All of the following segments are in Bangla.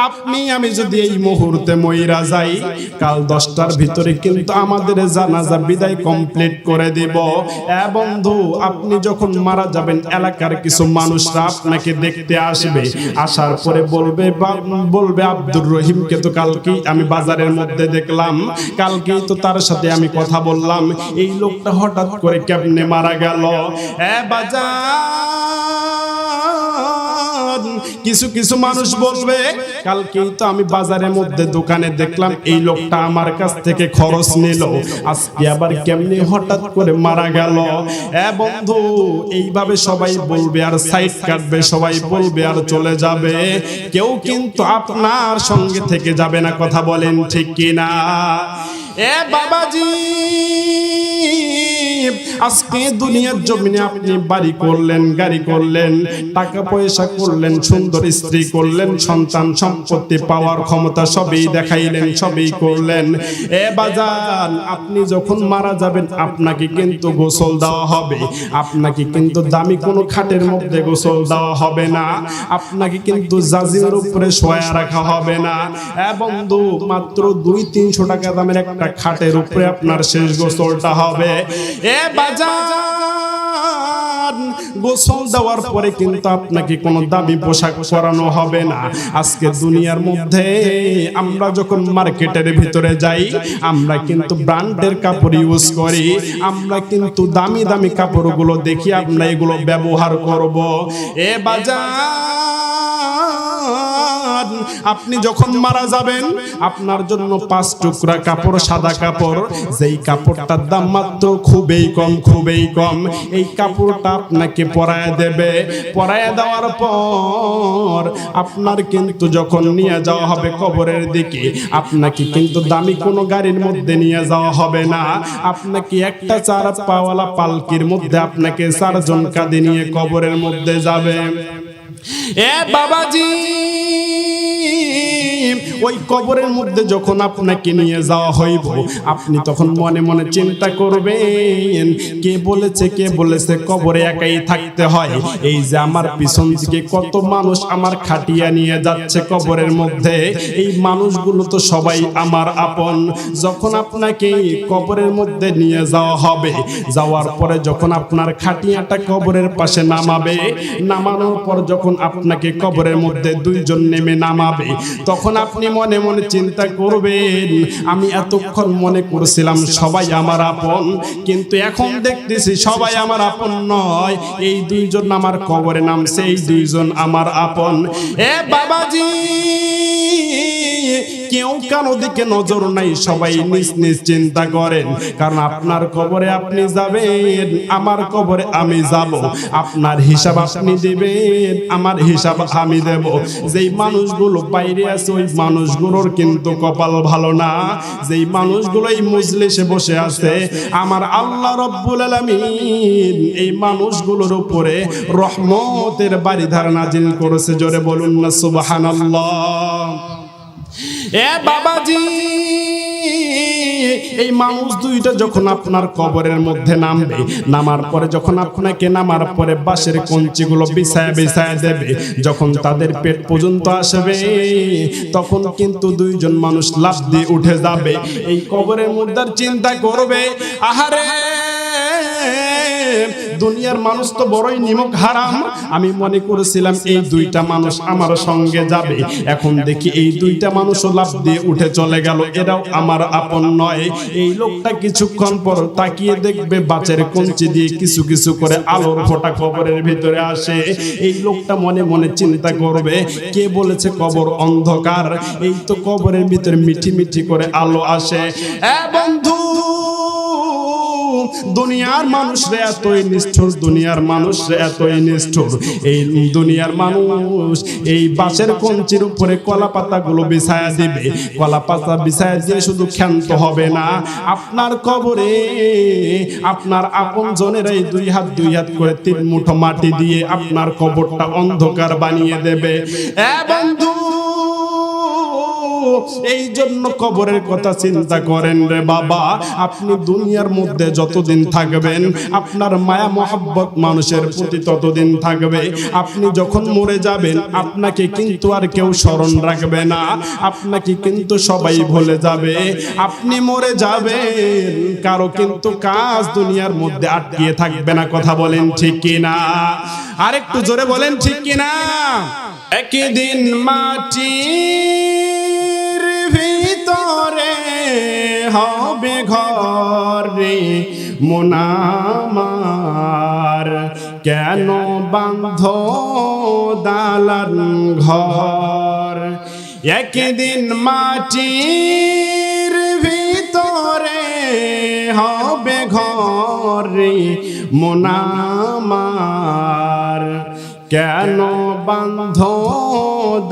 আপনি আমি যদি এই মুহূর্তে মইরা যাই, কাল 10টার ভিতরে কিন্তু আমাদের জানাজা বিদায় কমপ্লিট করে দিব। বন্ধু, আপনি যখন মারা যাবেন এলাকার কিছু মানুষরা আপনাকে দেখতে আসবে, আসার পরে বলবে আব্দুর রহিমকে তো কালকেই আমি বাজারের মধ্যে দেখলাম, কালকেই তো তার সাথে আমি কথা বললাম, এই লোকটা হঠাৎ করে কেমনে মারা গেল। কিছু কিছু মানুষ বলবে কালকেই তো আমি বাজারের মধ্যে দোকানে দেখলাম এই লোকটা আমার কাছ থেকে খরচ নিল, আজকে আবার কেমনে হঠাৎ করে মারা গেল। বন্ধু, এইভাবে সবাই বলবে আর সাইড কাটবে, সবাই বলবে আর চলে যাবে, কেউ কিন্তু আপনার সঙ্গে থেকে যাবে না। কথা বলেন ঠিক কিনা? বাবাজি, আজকে দুনিয়ার জমিনে আপনি বাড়ি করলেন, গাড়ি করলেন, টাকা পয়সা করলেন, সুন্দর স্ত্রী করলেন, সন্তান সম্পত্তি পাওয়ার ক্ষমতা সবই দেখাইলেন, সবই করলেন। বাজান, আপনি যখন মারা যাবেন আপনাকে কিন্তু গোসল দেওয়া হবে, আপনাকে কিন্তু দামি কোনো খাটের মধ্যে গোসল দেওয়া হবে না, আপনাকে কিন্তু জাজিমের উপরে শোয়া রাখা হবে না। বন্ধু, মাত্র 200-300 টাকা দামের একটা খাটের উপরে আপনার শেষ গোসলটা হবে। বাজান, গোসল দেওয়ার পরে কিন্তু আপনাকে কোনো দামি পোশাক পরানো হবে না। আজকে দুনিয়ার মধ্যে আমরা যখন মার্কেটের ভিতরে যাই, আমরা কিন্তু ব্র্যান্ডের কাপড় ইউজ করি, আমরা কিন্তু দামি দামি কাপড়গুলো দেখি, আমরা এগুলো ব্যবহার করব। বাজান, আপনি যখন মারা যাবেন আপনার জন্য 5 টুকরা কাপড়, সাদা কাপড়, যেই কাপড়টার দাম মাত্র খুবই কম, খুবই কম, এই কাপড়টা আপনাকে পরায় দেবে। পরায় দেওয়ার পর আপনার কিন্তু যখন নিয়ে যাওয়া হবে কবরের দিকে, আপনাকে কিন্তু দামি কোনো গাড়ির মধ্যে নিয়ে যাওয়া হবে না, আপনাকে একটা 4 পাওয়ালা পালকির মধ্যে আপনাকে 4 জন কাঁধে নিয়ে কবরের মধ্যে যাবে। বাবাজি, ওই কবরের মধ্যে যখন আপনাকে নিয়ে যাওয়া হইব, আপনি তখন মনে মনে চিন্তা করবেন, কে বলেছে কবরে একাই থাকতে হয়? এই যে আমার পিছন দিকে কত মানুষ আমার খাটিয়া নিয়ে যাচ্ছে কবরের মধ্যে, এই মানুষগুলো তো সবাই আমার আপন। যখন আপনাকে কবরের মধ্যে নিয়ে যাওয়া হবে, যাওয়ার পরে যখন আপনার খাটিয়াটা কবরের পাশে নামাবে, নামানোর পর যখন আপনাকে কবরের মধ্যে 2 জন নেমে নামাবে, তখন আপনি মনে মনে চিন্তা করবেন, আমি এতক্ষণ মনে করছিলাম সবাই আমার আপন, কিন্তু এখন দেখতেছি সবাই আমার আপন নয়, এই 2 জন আমার কবরে নামছে, এই 2 জন আমার আপন। বাবাজি, কেউ কারো দিকে নজর নাই, সবাই নিজ নিজ চিন্তা করেন, কারণ আপনার কবরে আপনি যাবেন, আমার কবরে আমি যাব, আপনার হিসাব আপনি দিবেন, আমার হিসাব আমি দেব। যেই মানুষগুলো বাইরে আছে ওই মানুষগুলোর কিন্তু কপাল ভালো না, যেই মানুষগুলো এই মজলিসে বসে আছে, আমার আল্লাহ রাব্বুল আলামিন এই মানুষগুলোর উপরে রহমতের বারিধার নাজিল করেছে। জোরে বলুন না সুবহানাল্লাহ। বাবাজি, এই মানুষ 2টা যখন আপনার কবরের মধ্যে নামবে, নামার পরে যখন আপনাকে নামার পরে বাঁশের কঞ্চিগুলো বিছায়া বিছায়া দেবে, যখন তাদের পেট পর্যন্ত আসবে, তখন কিন্তু 2 জন মানুষ লাফ দিয়ে উঠে যাবে। এই কবরের মধ্যে চিন্তা করবে, আহারে দুনিয়ার মানুষ তো বড়ই নিমক হারাম, আমি মনে করেছিলাম এই 2টা মানুষ আমার সঙ্গে যাবে, এখন দেখি এই 2টা মানুষও লাফ দিয়ে উঠে চলে গেল, এরাও আমার আপন নয়। এই লোকটা কিছুক্ষণ পর তাকিয়ে দেখবে বাঁশের কঞ্চি দিয়ে কিছু কিছু করে আলোর ফোঁটা কবরের ভিতরে আসে। এই লোকটা মনে মনে চিন্তা করবে, কে বলেছে কবর অন্ধকার? এই তো কবরের ভিতরে মিঠি মিঠি করে আলো আসে। বন্ধু, দুনিয়ার মানুষরা এতই নিষ্ঠুর, দুনিয়ার মানুষরা এতই নিষ্ঠুর, এই দুনিয়ার মানুষ এই বাঁশের কঞ্চির উপরে কলা পাতাগুলো বিছায়া দিবে, কলা পাতা বিছায়া দিয়ে শুধু ক্ষান্ত হবে না, আপনার কবরে আপনার আপন জনেরাই 2 হাত করে 3 মুঠো মাটি দিয়ে আপনার কবরটা অন্ধকার বানিয়ে দেবে। বন্ধু, এই জন্য কবরের কথা চিন্তা করেন রে বাবা। আপনি দুনিয়ার মধ্যে যতদিন থাকবেন আপনার মায়া মহব্বত মানুষের প্রতি ততদিন থাকবে। আপনি যখন মরে যাবেন আপনাকে কিন্তু আর কেউ স্মরণ রাখবে না, আপনাকে কিন্তু সবাই ভুলে যাবে। আপনি মরে যাবেন, কারো কিন্তু কাজ দুনিয়ার মধ্যে আটকিয়ে থাকবে না। কথা বলেন ঠিক কিনা? আরেকটু জোরে বলেন ঠিক কিনা? একদিন মাটির ভিতরে হবে ঘর রে মন আমার, কেন বাঁধ দালান ঘর। একদিন মাটির ভিতরে হবে ঘর রে মন আমার, কেন বাঁধ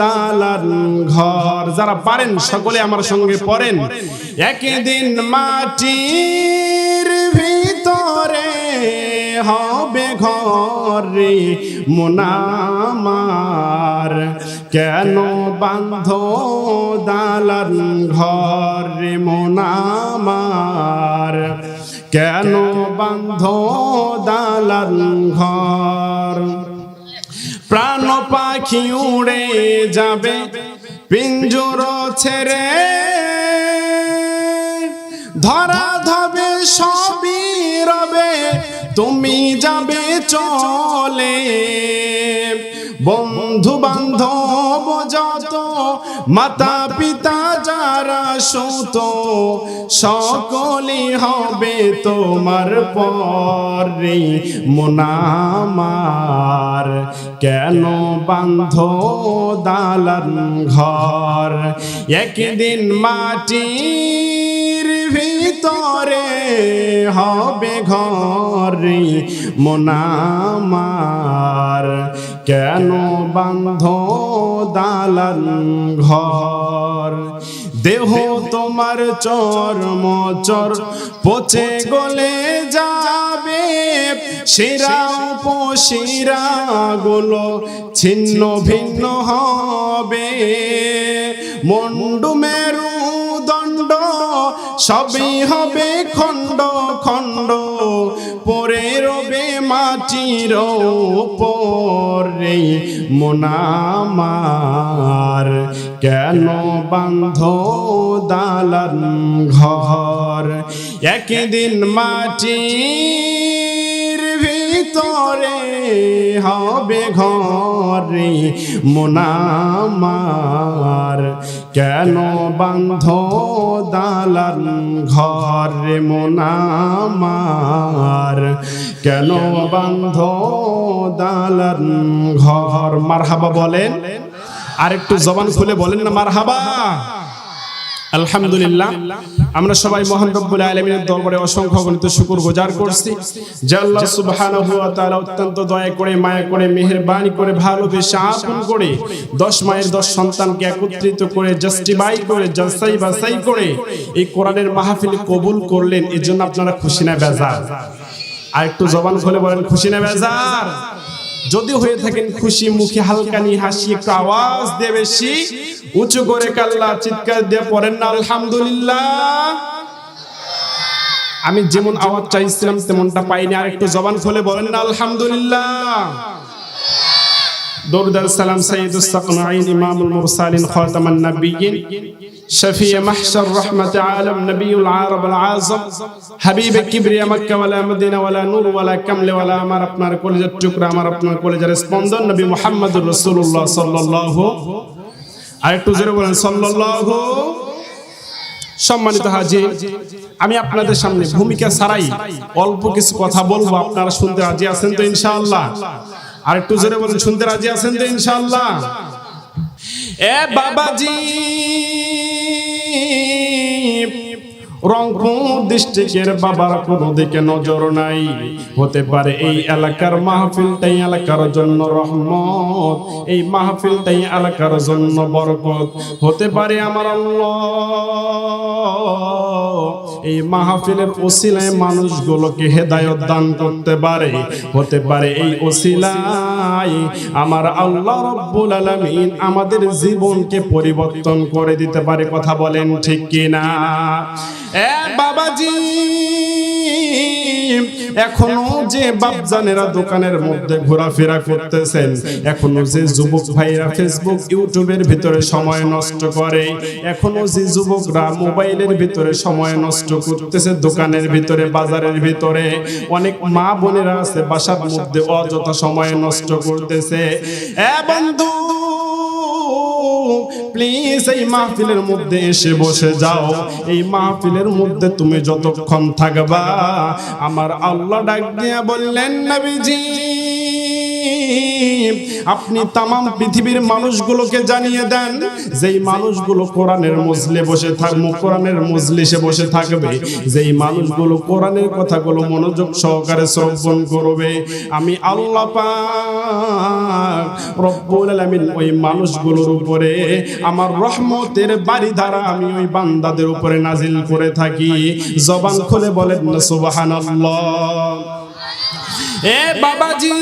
দালান ঘর। যারা পারেন সকলে আমার সঙ্গে পড়েন। একদিন মাটির ভিতরে হবে ঘর রে মন আমার, কেন বাঁধ দালান ঘর রে মন আমার, কেন বাঁধ দালান ঘর। প্রাণ পাখি উড়ে যাবে পিঞ্জর ছেড়ে, ধরা ধবে সবই রবে তুমি যাবে চলে। বন্ধু বান্ধব যত মাতা পিতা যারা সুত, সকলই হবে তোমার পরে মন আমার, কেন বাঁধ দালান ঘর। একদিন মাটির ভিতরে হবে ঘর রে মন আমার, কেন বাঁধ দালান ঘর। দেহ তোমার চর্ম চর পচে গলে যাবে, শিরা উপশিরা গুলো ছিন্ন ভিন্ন হবে। মুন্ডু মেরু দণ্ড সবই হবে খণ্ড খণ্ড, পরে রবে মাটির উপরে মন আমার, কেন বাঁধ দালান ঘর। একদিন মাটির ভিতরে হবে ঘর রে মন আমার, কেন বাঁধ দালান ঘর রে মন আমার, কেন বাঁধ দালান ঘর। মারহাবা বলেন, আর একটু জবান খুলে বলেন না মারহাবা। আলহামদুলিল্লাহ, আমরা সবাই মহান রব্বুল আলামিনের দরবারে অসংখ্য গণিত শুকরগুজার করছি যে আল্লাহ সুবহানাহু ওয়া তাআলা অত্যন্ত দয়া করে, মায়া করে, মেহেরবানি করে, ভালোবেসে আপন করে 10 মায়ের 10 সন্তানকে একত্রিত করে, জাস্টিফাই করে, যাচাই বাছাই করে এই কোরআনের মাহফিল কবুল করলেন। এজন্য আপনারা খুশি না বেজার? আর একটু জবান খুলে বলেন খুশি না বেজার? যদি হয়ে থাকেন খুশি, মুখে হালকানি হাসি, একটু আওয়াজ দিয়ে বেশি উঁচু করে কাল্লা চিৎকার দিয়ে পড়েন না আলহামদুলিল্লাহ। আমি যেমন আওয়াজ চাইছিলাম তেমনটা পাইনি, আর একটু জবান খুলে বলেন না আলহামদুলিল্লাহ। দরুদ সালাম সাইয়্যিদুস সাকনাইন ইমামুল মুরসালিন খাতামান নাবিয়্যিন শফিয়ে মাহশর রহমতে আলম নবীউল আরব আল আযম হাবিবে কিবরিয়া মক্কা ওয়ালা মদিনা ওয়ালা নূর ওয়ালা কামলে ওয়ালা আমার আপনার কলিজার টুকরা, আমার আপনার কলিজার স্পন্দন নবী মুহাম্মদুর রাসূলুল্লাহ সাল্লাল্লাহু, আর একটু জোরে বলেন সাল্লাল্লাহু। সম্মানিত হাজির, আমি আপনাদের সামনে ভূমিকা ছাড়াই অল্প কিছু কথা বলবো, আপনারা শুনতে রাজি আছেন তো ইনশাআল্লাহ? আর একটু জোরে বলেন শুনতে রাজি আছেন তো ইনশাআল্লাহ? এ বাবাজি, রংপুর ডিস্ট্রিক্টের বাবার কোনো দিকে নজর নাই। হতে পারে এই এলাকার মাহফিলটাই এলাকার জন্য রহমত, এই মাহফিলটাই এলাকার জন্য বরকত। হতে পারে আমার আল্লাহ এই মাহফিলের ওসিলায় মানুষগুলোকে হেদায়েত দান করতে পারে, হতে পারে এই ওসিলায় আমার আল্লাহ রাব্বুল আলামিন আমাদের জীবনকে পরিবর্তন করে দিতে পারে। কথা বলেন ঠিক কিনা? বাবাজি, এখনো যে বাপজানেরা দোকানের মধ্যে ঘোরাফেরা করতেছেন, এখনো যে যুবক ভাইরা ফেসবুক ইউটিউবের ভিতরে সময় নষ্ট করে, এখনো যে যুবকরা মোবাইলের ভিতরে সময় নষ্ট করতেছে, দোকানের ভিতরে বাজারের ভিতরে অনেক মা বোনেরা আছে বাসার মধ্যে অযথা সময় নষ্ট করতেছে। বন্ধু, প্লিজ এই মাহফিলের মধ্যে এসে বসে যাও। এই মাহফিলের মধ্যে তুমি যতক্ষণ থাকবা, আমার আল্লাহ ডাক দিয়া বললেন, নবীজি আপনি তামাম পৃথিবীর মানুষগুলোকে জানিয়ে দেন, যেই মানুষগুলো কোরআনের মজলিসে বসে থাকবে, কোরআনের মজলিসে বসে থাকবে, যেই মানুষগুলো কোরআনের কথাগুলো মনোযোগ সহকারে শ্রবণ করবে, আমি আল্লাহ পাক রব্বুল আলামিন ওই মানুষগুলোর উপরে আমার রহমতের বারিধারা আমি ওই বান্দাদের উপরে নাজিল করে থাকি। জবান খুলে বলেন না সুবহানাল্লাহ। বাবাজি,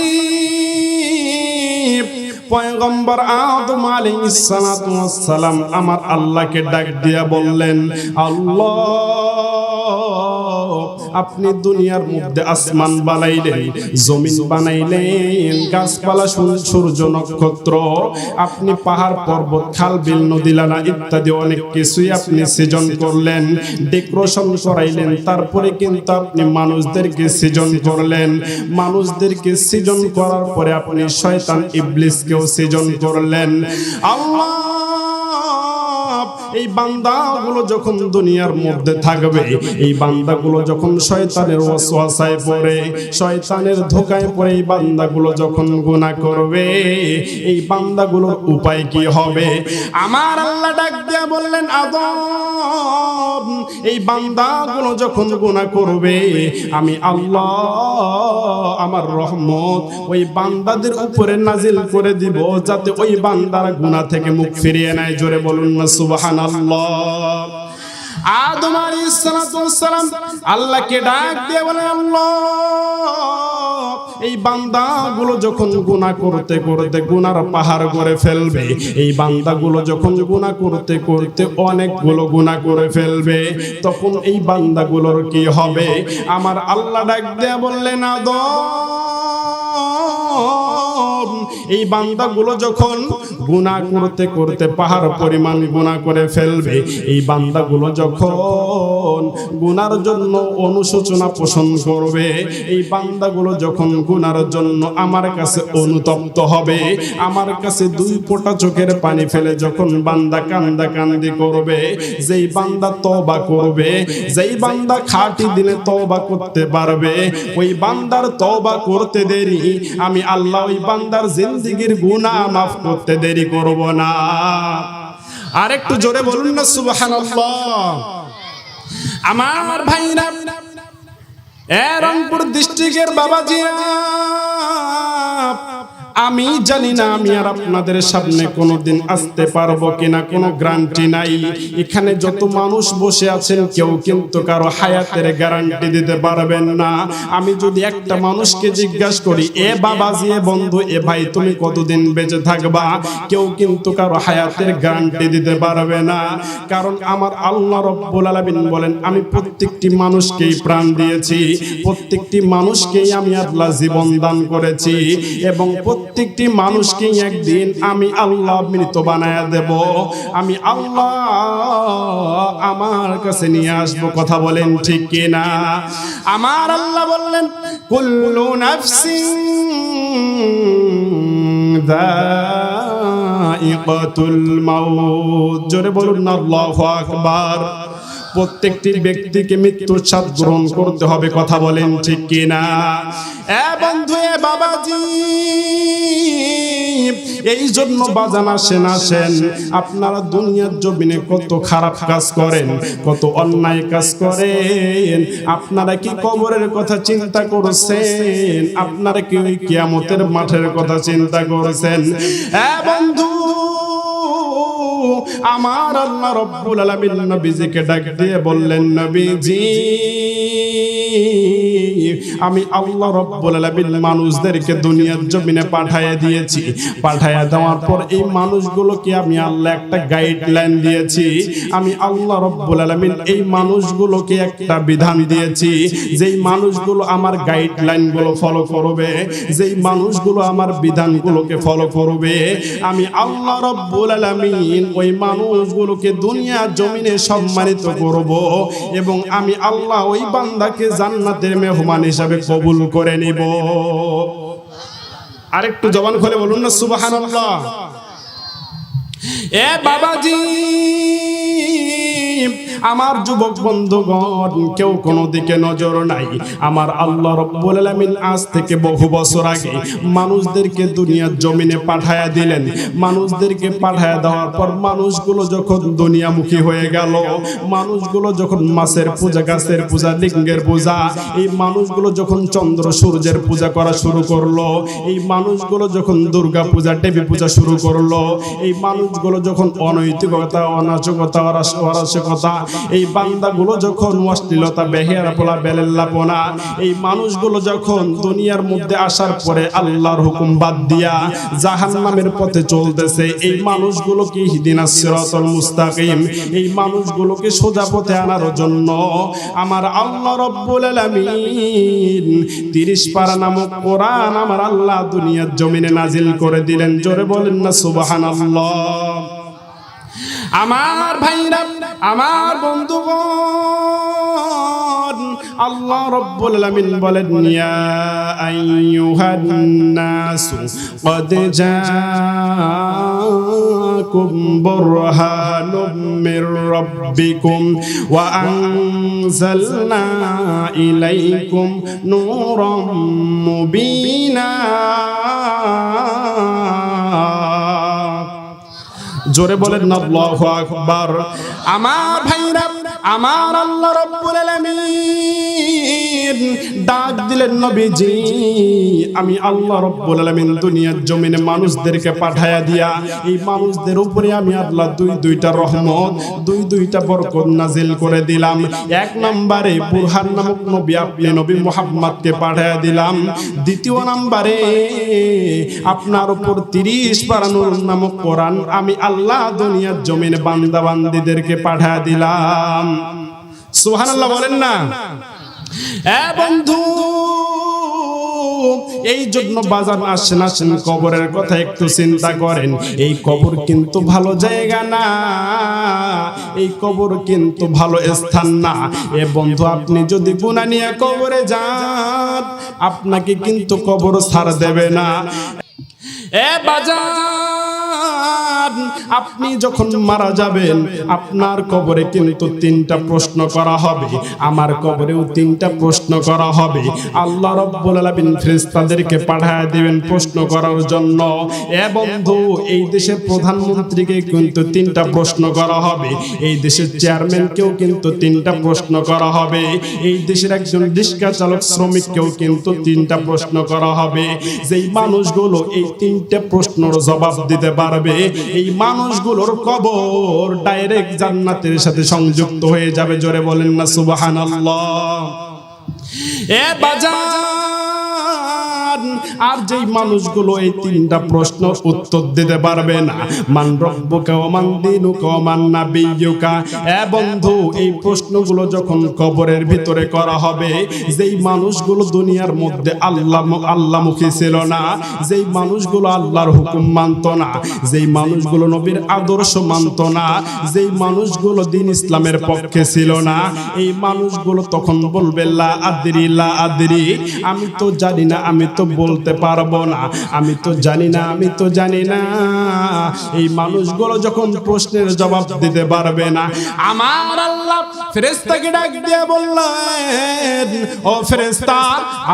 পয়গম্বর আদম আলাইহিস সালাতু ওয়াস সালাম আমার আল্লাহকে ডাক দিয়া বললেন, আল্লাহ আপনি দুনিয়ার মধ্যে আসমান বানাইলেন, জমিন বানাইলেন, গাছপালা, সূর্য, নক্ষত্র, আপনি পাহাড় পর্বত, খাল বিল, নদী নালা ইত্যাদি অনেক কিছুই আপনি সৃজন করলেন, ডেকোরেশন করাইলেন। তারপরে কিন্তু আপনি মানুষদেরকে সৃজন করলেন। মানুষদেরকে সৃজন করার পরে আপনি শয়তান ইবলিসকেও সৃজন করলেন। আল্লাহ এই বান্দাগুলো যখন দুনিয়ার মধ্যে থাকবে, এই বান্দাগুলো যখন শয়তানের ওয়াসওয়াসায় পড়ে, শয়তানের ধোঁকায় পড়ে এই বান্দাগুলো যখন গুনাহ করবে, এই বান্দাগুলোর উপায় কি হবে? আমার আল্লাহ ডাক দিয়া বললেন, আদম এই বান্দাগুলো যখন গুনাহ করবে, আমি আল্লাহ আমার রহমত ওই বান্দাদের উপরে নাজিল করে দিব, যাতে ওই বান্দারা গুনাহ থেকে মুখ ফিরিয়ে নেয়। জোরে বলুন না সুবহানাল্লাহ। আদম আলাইহিস সালাতু ওয়াস সালাম আল্লাহকে ডাক দিয়ে বলেন, আল্লাহ এই বান্দাগুলো যখন গুনাহ করতে করতে গুনার পাহাড় করে ফেলবে, এই বান্দাগুলো যখন গুনাহ করতে করতে অনেকগুলো গুনাহ করে ফেলবে, তখন এই বান্দাগুলোর কি হবে? আমার আল্লাহ ডাক দিয়ে বললেন, আদম এই বান্দাগুলো যখন গুনাহ করতে করতে পাহাড় পরিমাণ গুনাহ করে ফেলবে, এই বান্দাগুলো যখন গুনার জন্য অনুশোচনা পোষণ করবে, এই বান্দাগুলো যখন গুনার জন্য আমার কাছে অনুতপ্ত হবে, আমার কাছে দুই ফোঁটা চোখের পানি ফেলে যখন বান্দা কান্দাকান্দি করবে, যেই বান্দা তওবা করবে, যেই বান্দা খাঁটি দিনে তওবা করতে পারবে, ওই বান্দার তওবা করতে দেরি আমি আল্লাহ ওই বান্দার জিন্দেগীর গুনাহ মাফ করতে দেরি করব না। আর একটু জোরে বলুন না সুবহানাল্লাহ। আমার ভাইরা, রংপুর ডিস্ট্রিক্টের বাবাজি, আমি জানি না আমি আর আপনাদের সামনে কোনোদিন আসতে পারবো কিনা, কোনো গ্যারান্টি নাই। এখানে যত মানুষ বসে আছেন কেউ কিন্তু কারো হায়াতের গ্যারান্টি দিতে পারবেন না। আমি যদি একটা মানুষকে জিজ্ঞাসা করি, এ বাবাজি, এ বন্ধু, এ ভাই তুমি কতদিন বেঁচে থাকবা, কেউ কিন্তু কারো হায়াতের গ্যারান্টি দিতে পারবে না। কারণ আমার আল্লাহ রাব্বুল আলামিন বলেন, আমি প্রত্যেকটি মানুষকেই প্রাণ দিয়েছি, প্রত্যেকটি মানুষকেই আমি আল্লাহ জীবন দান করেছি, এবং প্রত্যেকটি মানুষকে একদিন আমি আল্লাহ মৃত বানায়া দেব, আমি আল্লাহ আমার কাছে নিয়ে আসবো। কথা বলেন ঠিক কিনা? আমার আল্লাহ বললেন, কুল্লু নাফসিন যায়িকাতুল মাউত। জোরে বলুন না আল্লাহু আকবার। প্রত্যেকটি ব্যক্তিকে মৃত্যুর স্বাদ গ্রহণ করতে হবে। কথা বলেন ঠিক কিনা? বন্ধু, বাবাজি, এই জন্য বাজান আসেন, আপনারা দুনিয়ার জমিনে কত খারাপ কাজ করেন, কত অন্যায় কাজ করেন, আপনারা কি কবরের কথা চিন্তা করেছেন? আপনারা কি ওই কিয়ামতের মাঠের কথা চিন্তা করেছেন? বন্ধু, আমার আল্লাহ রব্বুল আলামিন নবীজিকে ডাক দিয়ে বললেন, নবীজি আমি আল্লাহ রব্বুল আলামিন মানুষদেরকে দুনিয়ার জমিনে পাঠায়া দিয়েছি। পাঠায়া দেওয়ার পর এই মানুষগুলোকে আমি আল্লাহ একটা গাইডলাইন দিয়েছি। আমি আল্লাহ রব্বুল আলামিন এই মানুষগুলোকে একটা বিধান দিয়েছি, যেই মানুষগুলো আমার গাইডলাইনগুলো ফলো করবে, যেই মানুষগুলো আমার বিধানগুলোকে ফলো করবে, আমি আল্লাহ রব্বুল আলামিন ওই মানুষগুলোকে দুনিয়ার জমিনে সম্মানিত করব এবং আমি আল্লাহ ওই বান্দাকে জান্নাতের মেহমান হিসাবে কবুল করে নিব। আরেকটু জবান খুলে বলুন না সুবহানাল্লাহ। এ বাবাজি, আমার যুবক বন্ধুগণ, কেউ কোনো দিকে নজর নাই। আমার আল্লাহ রব্বুল আলামিন আজ থেকে বহু বছর আগে মানুষদেরকে দুনিয়ার জমিনে পাঠায়া দিলেন। মানুষদেরকে পাঠায়া দেওয়ার পর মানুষগুলো যখন দুনিয়ামুখী হয়ে গেল, মানুষগুলো যখন মাছের পূজা, গাছের পূজা, লিঙ্গের পূজা, এই মানুষগুলো যখন চন্দ্র সূর্যের পূজা করা শুরু করলো, এই মানুষগুলো যখন দুর্গা পূজা, দেবী পূজা শুরু করলো, এই মানুষগুলো যখন অনৈতিকতা, অনাচকতা, অরাজকতা, এই বান্দাগুলো যখন অশ্লীলতা, বেহেয়াপনা, বেলেল্লাপনা, এই মানুষগুলো যখন দুনিয়ার মধ্যে আসার পরে আল্লাহর হুকুম বাদ দিয়া জাহান্নামের পথে চলতেছে, এই মানুষগুলোকে ইহদিনাস সিরাতাল মুস্তাকিম, এই মানুষগুলোকে সোজা পথে আনার জন্য আমার আল্লাহ রব্বুল আলামিন 30 পারা নামক কোরআন আমার আল্লাহ দুনিয়ার জমিনে নাজিল করে দিলেন। জোরে বলেন না সুবহানাল্লাহ। আমার ভাইরা, আমার বন্ধুগণ, আল্লাহ রব্বুল আলামিন বলেন, ইয়া আইয়ুহান নাসু ক্বাদ জাআকুম বুরহানুম মির রাব্বিকুম ওয়া আনজালনা ইলাইকুম নূরাম মুবিনা। জোরে বলেন আল্লাহু আকবার। আমার ভাইরা, আমার আল্লাহ রব্বুল আলামিন ডাক দিলেন, নবীজি আমি আল্লাহ রব্বুল আলামিন দুনিয়ার জমিনে মানুষদেরকে পাঠায়া দিয়া এই মানুষদের উপরে আমি আল্লাহ দুইটা রহমত, দুইটা বরকত নাজিল করে দিলাম। এক নম্বরে বুরহান নামক নবী, আপনি নবী মুহাম্মদকে পাঠায়া দিলাম। দ্বিতীয় নম্বরে আপনার উপর 30 পারা নূর নামক কোরআন আমি আল্লাহ দুনিয়ার জমিনে বান্দা বান্দীদেরকে পাঠায়া দিলাম। সুবহানাল্লাহ বলেন না। বন্ধু, এই জন্য বাজার আসেন কবরের কথা একটু চিন্তা করেন। এই কবর কিন্তু ভালো জায়গা না, এই কবর কিন্তু ভালো স্থান না। এ বন্ধু, আপনি যদি গুনাহ নিয়ে কবরে যান, আপনাকে কিন্তু কবর ছাড় দেবে না। এ বাজার, আপনি যখন মারা যাবেন আপনার কবরে কিন্তু 3টা প্রশ্ন করা হবে, আমার কবরেও 3টা প্রশ্ন করা হবে। আল্লাহ রব্বুল আলামিন ফেরেশতাদেরকে পাঠিয়ে দিবেন প্রশ্ন করার জন্য। এ বন্ধু, এই দেশের প্রধানমন্ত্রীকে কিন্তু 3টা প্রশ্ন করা হবে, এই দেশের চেয়ারম্যানকেও কিন্তু 3টা প্রশ্ন করা হবে, এই দেশের একজন রিক্সা চালক শ্রমিককেও কিন্তু 3টা প্রশ্ন করা হবে। যেই মানুষগুলো এই 3টে প্রশ্নের জবাব দিতে পারবে, এই মানুষগুলোর কবর ডাইরেক্ট জান্নাতের সাথে সংযুক্ত হয়ে যাবে। জোরে বলেন না সুবহানাল্লাহ। এ বাজার, আর যেই মানুষগুলো এই 3টা প্রশ্ন উত্তর দিতে পারবে না, মান রব্বুকা ওয়া মান দীনুকা ওয়া মান নাবিয়্যুকা, এ বন্ধু, এই প্রশ্নগুলো যখন কবরের ভিতরে করা হবে, যেই মানুষগুলো দুনিয়ার মধ্যে আল্লাহমুখী ছিল না, যেই মানুষগুলো আল্লাহর হুকুম মানত না, যেই মানুষগুলো নবীর আদর্শ মানত না, যেই মানুষগুলো দ্বীন ইসলামের পক্ষে ছিল না, এই মানুষগুলো তখন বলবে লা আদরি, লা আদরি, আমি তো জানি না, আমি তো বলতে পারবো না, আমি তো জানি না, আমি তো জানি না। এই মানুষগুলো যখন প্রশ্নের জবাব দিতে পারবে না, আমার আল্লাহ ফেরেশতাকে ডাক দিয়ে বললেন, ও ফেরেশতা,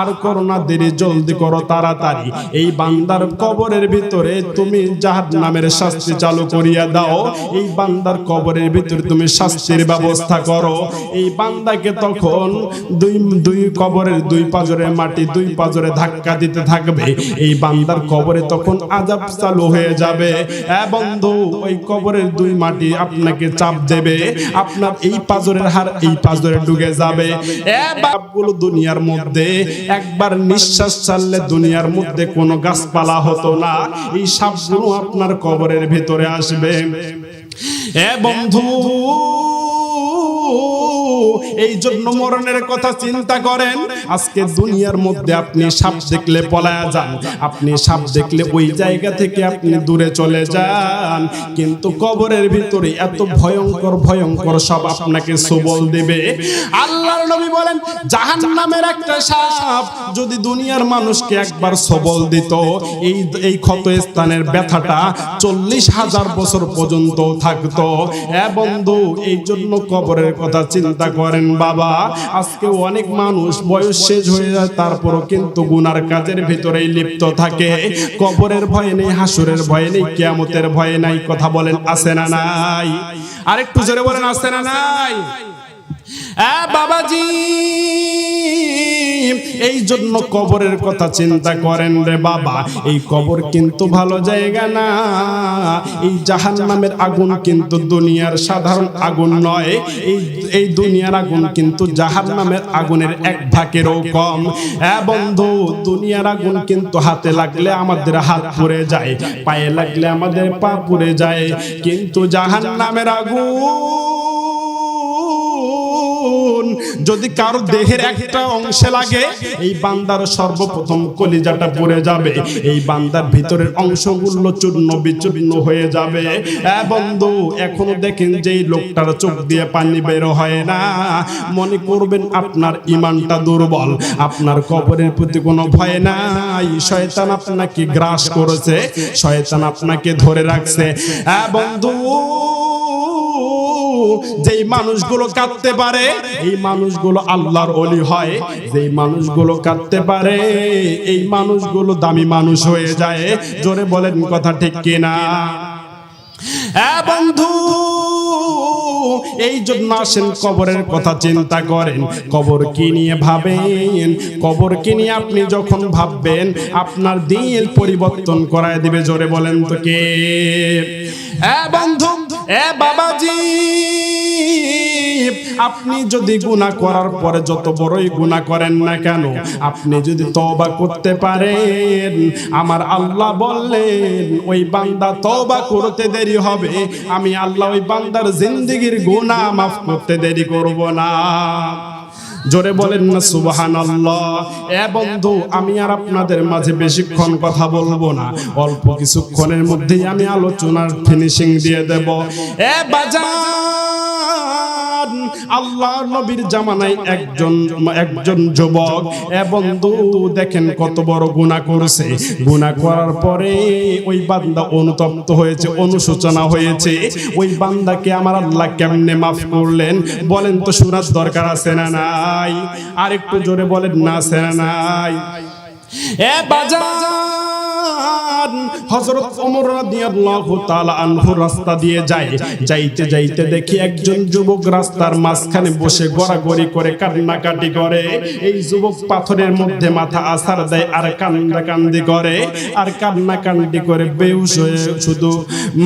আর করো না দেরি, জলদি করো, তাড়াতাড়ি এই বান্দার কবরের ভিতরে তুমি জাহান্নামের শাস্তি চালু করিয়া দাও, এই বান্দার কবরের ভিতরে তুমি শাস্তির ব্যবস্থা করো। এই বান্দাকে তখন দুই কবরের 2 পাজরে মাটি 2 পাজরে ধাক্কা দিতে দিতে থাকবে, এই বান্দার কবরে তখন আযাব চালু হয়ে যাবে। বন্ধু, ওই কবরের দুই মাটি আপনাকে চাপ দেবে, আপনার এই পাজরের হাড় এই পাজরে ঢুকে যাবে। বাপগুলো দুনিয়ার মধ্যে একবার নিঃশ্বাস ছাড়লে দুনিয়ার মধ্যে কোনো গাছপালা হতো না, এই সাপগুলো আপনার কবরের ভিতরে আসবে। বন্ধু, এই জন্য মরণের কথা চিন্তা করেন। আজকে দুনিয়ার মধ্যে আপনি সাপ দেখলে পলায়া যান, আপনি সাপ দেখলে ওই জায়গা থেকে আপনি দূরে চলে যান, কিন্তু কবরের ভিতরে এত ভয়ঙ্কর ভয়ঙ্কর সব আপনাকে সবল দেবে। আল্লাহর নবী বলেন, জাহান্নামের একটা সাপ যদি দুনিয়ার মানুষকে একবার সবল দিত, এই ক্ষত স্থানের ব্যথাটা 40,000 বছর পর্যন্ত থাকতো। বন্ধু, এই জন্য কবরের কথা চিন্তা করেন বাবা। আজকে অনেক মানুষ বয়স শেষ হয়ে যায়, তারপরও কিন্তু গুনার কাজের ভিতরেই লিপ্ত থাকে। কবরের ভয় নেই, হাসুরের ভয় নেই, কিয়ামতের ভয় নাই। কথা বলেন, আছে না নাই? আরেকটু জোরে বলেন, আছে না নাই? বাবাজি, এই জন্য কবরের কথা চিন্তা করেন রে বাবা। এই কবর কিন্তু ভালো জায়গা না। এই জাহান্নামের আগুন কিন্তু দুনিয়ার সাধারণ আগুন নয়। এই দুনিয়ার আগুন কিন্তু জাহান্নামের আগুনের 1 ভাগেরও কম। বন্ধু, দুনিয়ার আগুন কিন্তু হাতে লাগলে আমাদের হাত পুড়ে যায়, পায়ে লাগলে আমাদের পা পুড়ে যায়, কিন্তু জাহান্নামের আগুন যদি কারো দেহের একটা অংশে লাগে, এই বান্দার সর্বপ্রথম কলিজাটা পুড়ে যাবে, এই বান্দার ভিতরের অংশগুলো চূর্ণ বিচূর্ণ হয়ে যাবে। বন্ধু, এখনো দেখেন যে এই লোকটার চোখ দিয়ে পানি বের হয় না, মনে করবেন আপনার ঈমানটা দুর্বল, আপনার কবরের প্রতি কোনো ভয় নাই। শয়তান আপনাকে গ্রাস করেছে, শয়তান আপনাকে ধরে রাখছে। বন্ধু, যেই মানুষগুলো কাঁদতে পারে এই মানুষগুলো আল্লাহর ওলি হয়, যেই মানুষগুলো কাঁদতে পারে এই মানুষগুলো দামি মানুষ হয়ে যায়। জোরে বলেন, কথা ঠিক কিনা? বন্ধু, এই জন্য আসেন কবরের কথা চিন্তা করেন। কবর কি নিয়ে ভাবেন? কবর কি নিয়ে আপনি যখন ভাববেন আপনার দিন পরিবর্তন করায় দিবে। জোরে বলেন তো কে? বন্ধু, বাবাজি, আপনি যদি গুনাহ করার পরে যত বড়ই গুনাহ করেন না কেন, আপনি যদি তওবা করতে পারেন, আমার আল্লাহ বললেন ওই বান্দা তওবা করতে দেরি হবে, আমি আল্লাহ ওই বান্দার জিন্দেগীর গুনাহ মাফ করতে দেরি করব না। জোরে বলেন না সুবহানাল্লাহ। বন্ধু, আমি আর আপনাদের মাঝে বেশিক্ষণ কথা বলবো না, অল্প কিছুক্ষণের মধ্যেই আমি আলোচনার ফিনিশিং দিয়ে দেব। বাজান, আল্লাহর নবীর জামানায় একজন যুবক, বন্ধু দেখেন কত বড় গুনাহ করেছে। গুনাহ করার পরে ওই বান্দা অনুতপ্ত হয়েছে, অনুশোচনা হয়েছে। ওই বান্দাকে আমার আল্লাহ কেমনে মাফ করলেন বলেন তো? শোনার দরকার আছে না নাই? আর একটু জোরে বলেন না, আছে না নাই? বাজান, হযরত ওমর রাদিয়াল্লাহু তাআলা আনহু রাস্তা দিয়ে যাইতে যাইতে দেখি একজন যুবক রাস্তার মাঝখানে বসে গড়াগড়ি করে কান্নাকাটি করে। এই যুবক পাথরের মধ্যে মাথা আছাড় দেয় আর কান্নাকান্দি করে, আর কান্নাকান্দি করে বেহুশ হয়ে শুধু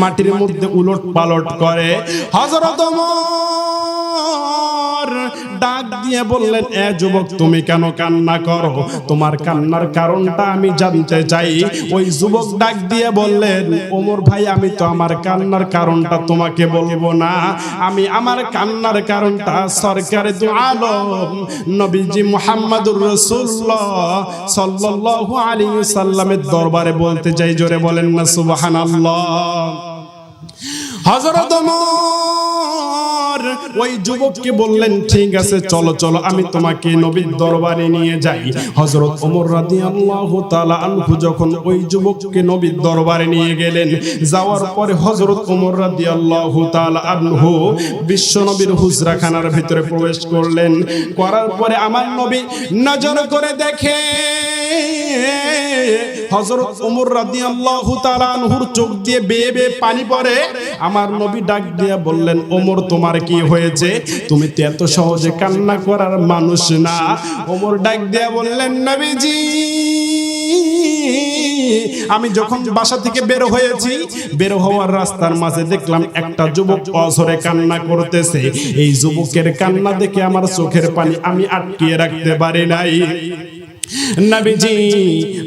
মাটির মধ্যে উলট পালট করে। হযরত ওমর ডাক দিয়ে বললেন, যুবক, তুমি কেন কান্না করো? তোমার কান্নার কারণটা আমি জানতে চাই। ওই যুবক ডাক দিয়ে বললেন, ওমর ভাই, আমি তো আমার কান্নার কারণটা তোমাকে বলবো না, আমি আমার কান্নার কারণটা সরকারে দু আলম নবীজি মুহাম্মদুর রাসূলুল্লাহ সাল্লাল্লাহু আলাইহি ওয়াসাল্লামের দরবারে বলতে চাই। জোরে বলেন না সুবহানাল্লাহ। হযরত ওমর ওই যুবককে বললেন, ঠিক আছে, চলো চলো, আমি তোমাকে নবীর দরবারে নিয়ে যাই। হযরত ওমর রাদিয়াল্লাহু তাআলা আনহু যখন ওই যুবককে নবীর দরবারে নিয়ে গেলেন, যাওয়ার পরে হযরত ওমর রাদিয়াল্লাহু তাআলা আনহু বিশ্ব নবীর হুজরাখানার ভিতরে প্রবেশ করলেন। করার পরে আমার নবী নজর করে দেখে হযরত ওমর রাদিয়াল্লাহু তাআলা আনহুর চোখ দিয়ে বেয়ে বেয়ে পানি পড়ে। আমার নবী ডাক দিয়ে বললেন, ওমর, তোমার কি হয়েছে? তুমি তো এত সহজে কান্না করার মানুষ না। ওমর ডাক দিয়ে বললেন, নবীজি, আমি যখন বাসা থেকে বের হয়েছি, বের হওয়ার রাস্তার মাঝে দেখলাম একটা যুবক অঝরে কান্না করতেছে। এই যুবকের কান্না দেখে আমার চোখের পানি আমি আটকিয়ে রাখতে পারি নাই। নবীজি,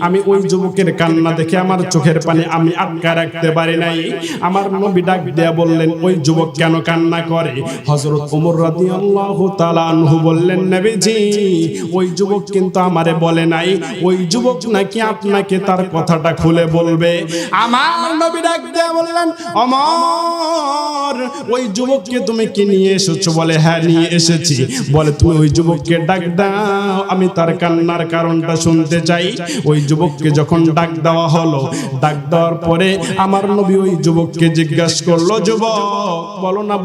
আমি ওই যুবকের কান্না দেখে আমার চোখের পানি আমি আটকা রাখতে পারি নাই। আমার নবী ডাক দেয়া বললেন, ওই যুবক কেন কান্না করে? হযরত ওমর রাদিয়াল্লাহু তাআলা আনহু বললেন, নবীজি, ওই যুবক কিন্তু আমারে বলে নাই, ওই যুবক নাকি আপনাকে তার কথাটা খুলে বলবে। আমার নবী ডাক দেয়া বললেন, ওমর, ওই যুবককে তুমি কি নিয়ে এসেছো? বলে, হ্যাঁ নিয়ে এসেছি। বলে, তুমি ওই যুবককে ডাক দাও, আমি তার কান্নার কারণটা শুনতে চাই। ওই যুবককে যখন ডাক দেওয়া হলো, ডাক দেওয়ার পরে আমার নবী ওই যুবককে জিজ্ঞাসা করলো, যুবক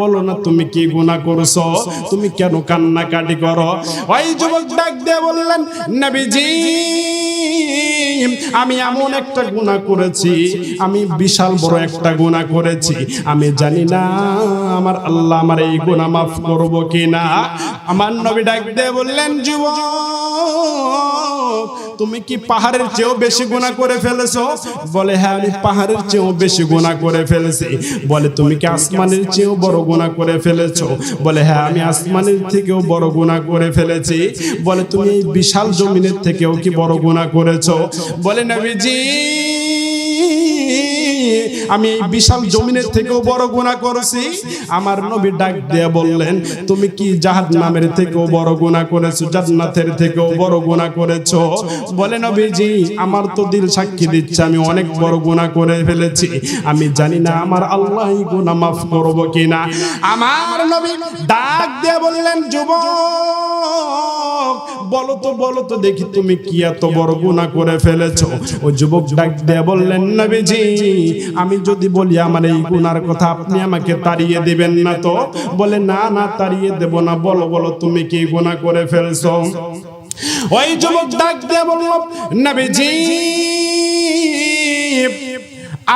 বলো না তুমি কি গুনাহ করছো? তুমি কেন কান্নাকাটি করো? ওই যুবক ডাক দিয়ে বললেন, নবীজি, আমি এমন একটা গুনাহ করেছি, আমি বিশাল বড় একটা গুনাহ করেছি। আমি জানি না আমার আল্লাহ আমার এই গুনাহ মাফ করবো কিনা। আমার নবী ডাক দিয়ে বললেন, যুবক, তুমি কি পাহাড়ের চেয়েও বেশি গুনাহ করে ফেলেছো? বলে, হ্যাঁ আমি পাহাড়ের চেয়েও বেশি গুনাহ করে ফেলেছি। বলে, তুমি কি আসমানের চেয়েও বড় গুনাহ করে ফেলেছো? বলে, হ্যাঁ আমি আসমানের থেকেও বড় গুনাহ করে ফেলেছি। বলে, তুমি এই বিশাল জমিনের থেকেও কি বড় গুনাহ করেছো? বলে, নবীজি, আমি এই বিশাল জমিনের থেকেও বড় গুনাহ করেছি। আমার নবী ডাক দিয়ে বললেন, তুমি কি জাহান্নামের থেকেও বড় গুনাহ করেছো? জান্নাতের থেকেও বড় গুনাহ করেছো? বলে, নবীজি, আমার তো দিল সাক্ষী দিচ্ছে আমি অনেক বড় গুনাহ করে ফেলেছি। আমি জানি না আমার আল্লাহ এই গুনাহ মাফ করবো কিনা। আমার নবী ডাক দিয়ে বললেন, যুবক, বলো তো দেখি তুমি কি এত বড় গুনাহ করে ফেলেছো? ওই যুবক ডাক দিয়ে বললেন, নবীজি, আমি যদি বলি আমার এই গুনার কথা, আপনি আমাকে তাড়িয়ে দিবেন না তো? বলে, না তাড়িয়ে দেব না, বলো তুমি কি গুনাহ করে ফেলছো? ওই যুবক ডাক দিয়ে বলল, নবীজি,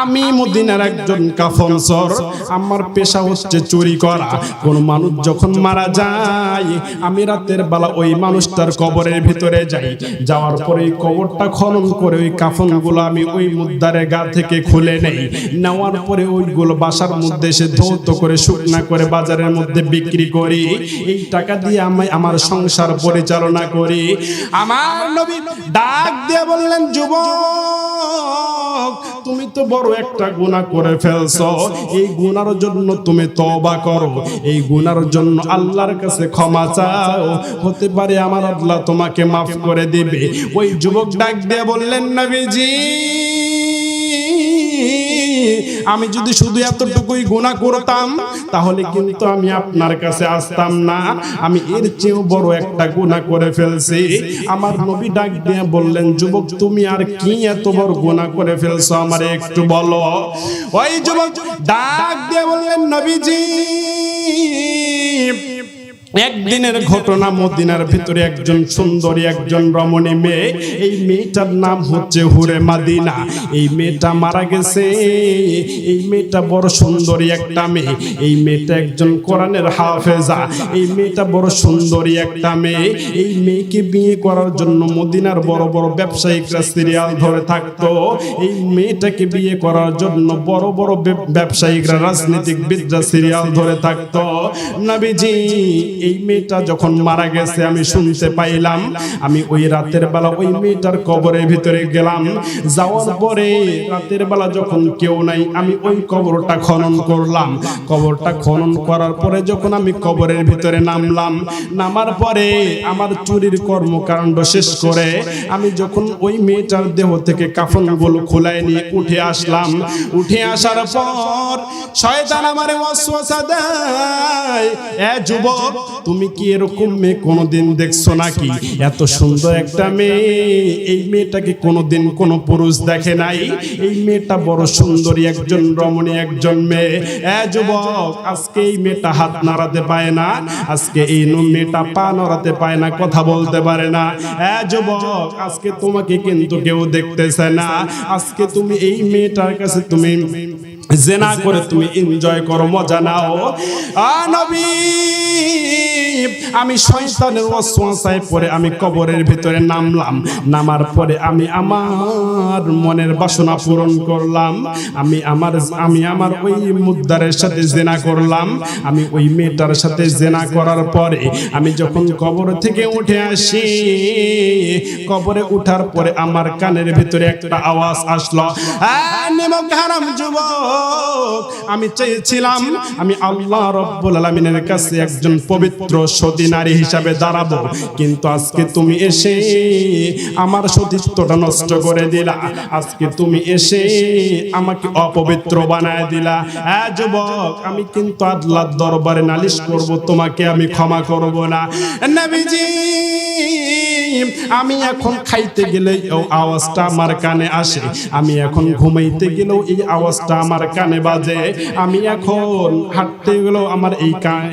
আমি মদিনার একজন কাফনসর, আমার পেশা হচ্ছে চুরি করা। কোন মানুষ যখন মারা যায়, আমি রাতের বেলা ওই মানুষটার কবরের ভিতরে যাই, যাওয়ার পরে ওই কবরটা খনন করে ওই কাফনগুলো আমি ওই মুদ্দারের গা থেকে খুলে নেই। নেওয়ার পরে ওইগুলো বাসার মধ্যে এসে ধৌত করে শুকনা করে বাজারের মধ্যে বিক্রি করি। এই টাকা দিয়ে আমি আমার সংসার পরিচালনা করি। আমার নবী ডাক দিয়ে বললেন, যুবক, তুমি তো বড় একটা গুনাহ করে ফেলছো। এই গুনার জন্য তুমি তওবা করো, এই গুনার জন্য আল্লাহর কাছে ক্ষমা চাও, হতে পারে আমার আল্লাহ তোমাকে মাফ করে দিবে। ওই যুবক ডাক দিয়ে বললেন, নবীজি, আমি যদি শুধু এতটুকুই গুনাহ করতাম তাহলে কিন্তু আমি আপনার কাছে আসতাম না। আমি এর চেয়েও বড় একটা গুনাহ করে ফেলছি। আমার নবী ডাক দিয়ে বললেন, যুবক, তুমি আর কি এত বড় গুনাহ করে ফেলছো আমারে একটু বলো। ওই যুবক ডাক দিয়ে বললেন, নবীজি, একদিনের ঘটনা, মদিনার ভিতরে একজন সুন্দরী একজন রমণী মেয়ে, এই মেয়েটার নাম হচ্ছে হুরে মাদিনা। এই মেয়েটা মারা গেছে। এই মেয়েটা বড় সুন্দরী একটা মেয়ে। এই মেয়েটা একজন কোরআনের হাফেজা। এই মেয়েটা বড় সুন্দরী একটা মেয়ে। এই মেয়েকে বিয়ে করার জন্য মদিনার বড় বড় ব্যবসায়িকরা সিরিয়াল ধরে থাকতো। এই মেয়েটাকে বিয়ে করার জন্য বড় বড় ব্যবসায়িকরা, রাজনীতিবিদরা সিরিয়াল ধরে থাকতো। নবীজি, এই মেয়েটা যখন মারা গেছে আমি শুনতে পাইলাম। আমি ওই রাতের বেলা ওই মেয়েটার কবরের ভিতরে গেলাম। যাওয়ার পরে রাতের বেলা যখন কেউ নাই, আমি ওই কবরটা খনন করলাম। কবরটা খনন করার পরে যখন আমি কবরের ভিতরে নামলাম, নামার পরে আমার চুরির কর্মকাণ্ড শেষ করে আমি যখন ওই মেয়েটার দেহ থেকে কাফনগুলো খোলায় নিয়ে উঠে আসলাম, উঠে আসার পর শয়তান আমারে ওয়াসওয়াসা দেয়, এ যুবক, তুমি কি এরকম মেয়ে কোনোদিন দেখছো নাকি? এত সুন্দর একটা মেয়ে, এই মেয়েটাকে কোনোদিন কোনো পুরুষ দেখে নাই। এই মেয়েটা বড় সুন্দরী একজন রমণী একজন মেয়ে। এ যুবক, আজকে এই মেয়েটা হাত নাড়াতে পায় না, আজকে এই মেয়েটা পা নাড়াতে পায় না, কথা বলতে পারে না। এ যুবক, আজকে তোমাকে কিন্তু কেউ দেখতেছে না। আজকে তুমি এই মেয়েটার কাছে তুমি জেনা করে তুমি এনজয় করো, মজা নাও। নবী, আমি শয়তানের ওয়াসওয়াসায় পড়ে আমি কবরের ভিতরে নামলাম। নামার পরে আমি আমার মনের বাসনা পূরণ করলাম। আমি আমার ওই মুদ্দারের সাথে জেনা করলাম। আমি ওই মেয়েটার সাথে জেনা করার পরে আমি যখন কবর থেকে উঠে আসি, কবরে উঠার পরে আমার কানের ভিতরে একটা আওয়াজ আসলো, নেমক হারাম যুবক, আমি চেয়েছিলাম আমি আল্লাহ রাব্বুল আলামিনের কাছে একজন পবিত্র সতী নারী হিসাবে দাঁড়াবো, কিন্তু আজকে তুমি এসে আমার সতীত্বটা নষ্ট করে দিলা। আজকে তুমি এসে আমাকে অপবিত্র বানায় দিলা। যুবক, আমি কিন্তু আল্লাহর দরবারে নালিশ করব, তোমাকে আমি ক্ষমা করব না। নবীজি, আমি এখন খাইতে গেলে এই আওয়াজটা আমার কানে আসে, আমি এখন ঘুমাইতে গেলেও এই আওয়াজটা আমার কানে বাজে, আমি এখন হাঁটতে গেলেও আমার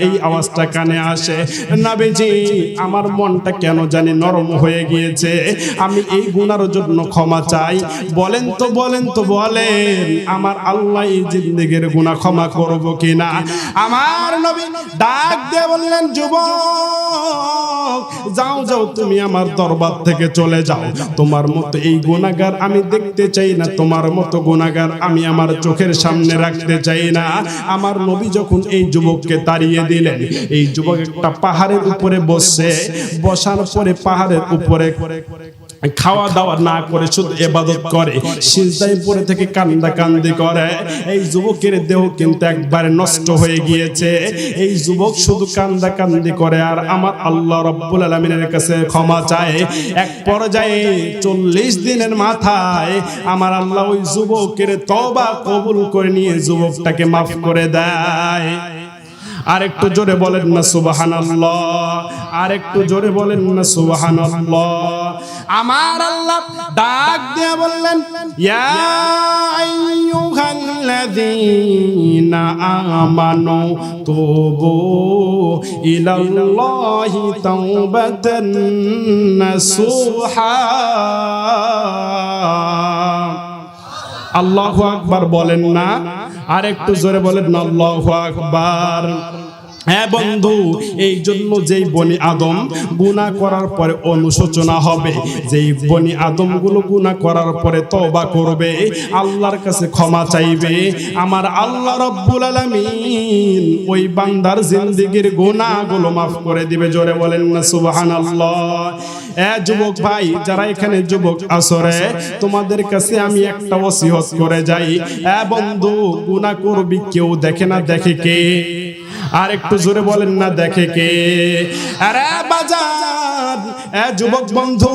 এই আওয়াজটা কানে আসে। নবীজি, আমার মনটা কেন জানি নরম হয়ে গিয়েছে। আমি এই গুনার জন্য ক্ষমা চাই। বলেন তো বলেন, আমার আল্লাহ এই জিন্দেগির গুনাহ ক্ষমা করব কিনা? আমার নবী ডাক দিয়ে বললেন, যুবক, যাও যাও, তুমি আমার দরবার থেকে চলে যাও। তোমার মতো এই গুনাহগার আমি দেখতে চাই না, তোমার মতো গুনাহগার আমি আমার চোখের সামনে রাখতে চাই না। আমার নবী যখন এই যুবককে তাড়িয়ে দিলেন, এই যুবক একটা পাহাড়ের উপরে বসার পরে পাহাড়ের উপরে খাওয়া দাওয়া না করে শুধু ইবাদত করে, সিজদায় পড়ে থেকে কান্দাকান্দি করে। এই যুবকের দেহ কিন্তু একবারে নষ্ট হয়ে গিয়েছে। এই যুবক শুধু কান্দাকান্দি করে আর আমার আল্লাহ রাব্বুল আলামিনের কাছে ক্ষমা চায়। এক পর্যায়ে 40 দিনের মাথায় আমার আল্লাহ ওই যুবকের তওবা কবুল করে নিয়ে যুবকটাকে মাফ করে দেয়। আর একটু জোরে বলেন না সুবহানাল্লাহ, আর একটু জোরে বলেন না সুবহানাল্লাহ। আমার আল্লাহ ডাক দিয়ে বললেন, ইয়া আইয়ুহাল্লাযীনা আমানু তুবু ইলাল্লাহি তাওবাতান নাসুহা। আল্লাহু আকবার বলেন না? আর একটু জোরে বলেন না আল্লাহু আকবার। হ্যাঁ বন্ধু, এই জন্য যেই বনি আদম গুনাহ করার পরে অনুশোচনা হবে, যেই বনি আদম গুলো গুনাহ করার পরে তওবা করবে, আল্লাহর কাছে ক্ষমা চাইবে, আমার আল্লাহ রাব্বুল আলামিন ওই বান্দার জিন্দেগির গুনাহগুলো maaf করে দিবে। জোরে বলেন না সুবহানাল্লাহ। যুবক ভাই, যারা এখানে যুবক আসরে, তোমাদের কাছে আমি একটা ওসিয়ত করে যাই। বন্ধু, গুনাহ করবি, কেউ দেখে না, দেখে কে? আর একটু জোরে বলেন না, দেখে কে? আরে বাজার, যুবক বন্ধু,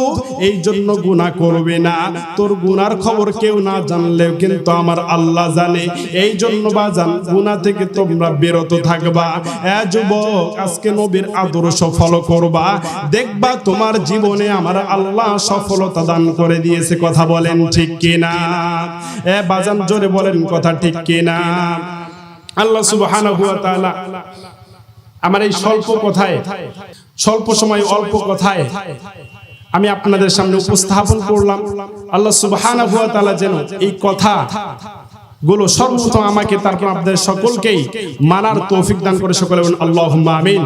এই জন্য গুনাহ করবে না। তোর গুনার খবর কেউ না জানলেও কিন্তু আমার আল্লাহ জানে। এই জন্য বাজান, গুনাহ থেকে তোমরা বিরত থাকবা। যুবক, আজকে নবীর আদর্শ ফলো করবা, দেখবা তোমার জীবনে আমার আল্লাহ সফলতা দান করে দিয়েছে। কথা বলেন ঠিক কিনা? বাজান জোরে বলেন কথা ঠিক কিনা? আল্লাহ সুবহানাহু ওয়া তাআলা আমার এই স্বল্প সময় অল্প কথায় আমি আপনাদের সামনে উপস্থাপন করলাম। আল্লাহ সুবহানাহু ওয়া তাআলা যেন এই কথা গুলো সর্বপ্রথম আমাকে, তারপর আপনাদের সকলকেই মানার তৌফিক দান করে। সকলে বলুন আল্লাহুম্মা আমিন।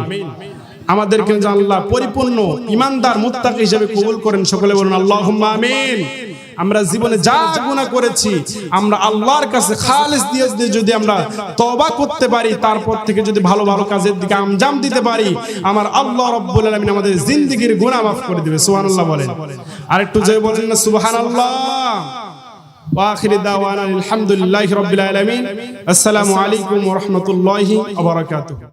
আমাদেরকে যেন আল্লাহ পরিপূর্ণ ঈমানদার মুত্তাকি হিসেবে কবুল করেন। সকলে বলুন আল্লাহুম্মা আমিন। আমরা জীবনে যা গুনাহ করেছি, আমরা আল্লাহর কাছে খালিস দিয়ে যদি আমরা তওবা করতে পারি, তারপর থেকে যদি ভালো ভালো কাজের দিকে আঞ্জাম দিতে পারি, আমার আল্লাহ রাব্বুল আলামিন আমাদের জিন্দেগির গুনাহ মাফ করে দিবে। সুবহানাল্লাহ বলেন। আরেকটু জয় বলেন না সুবহানাল্লাহ। ওয়া আখিরু দাওয়ানা আলহামদুলিল্লাহি রাব্বিল আলামিন। আসসালামু আলাইকুম ওয়া রাহমাতুল্লাহি ওয়া বারাকাতুহু।